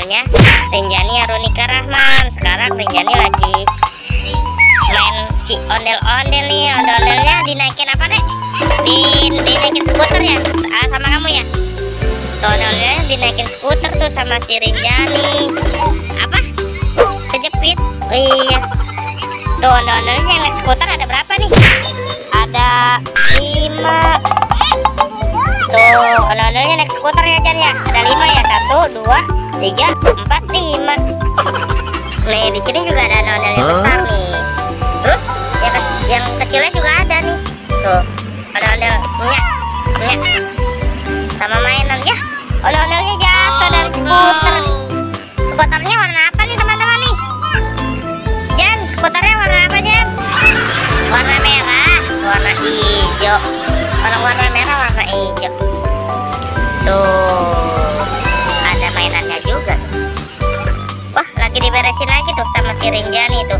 namanya Rinjani Arunika Rahman. Sekarang Rinjani lagi main si ondel-ondel nih. Ondel-ondelnya dinaikin apa deh? Dinaikin skuter ya, sama kamu ya. Tuh ondel-ondelnya dinaikin skuter tuh sama si Rinjani. Apa? Kejepit. Oh, iya. Tuh ondel-ondelnya yang naik skuter ada berapa nih? Ada 5. Tuh ondel-ondelnya naik skuter ya Jan ya. Ada 5 ya. 1, 2, 3, 4, 5. Nih di sini juga ada ondel yang besar nih. Terus yang kecilnya juga ada nih. Tuh ondel-ondel nyak sama mainan ya. Ondel-ondelnya jatuh dari skuter. Skuternya warna apa nih teman-teman nih? Jan, skuternya warna apa Jan? Warna merah, warna hijau. Orang warna merah, warna hijau. Tuh ada mainannya juga. Wah lagi diberesin lagi tuh sama si Rinjani tuh.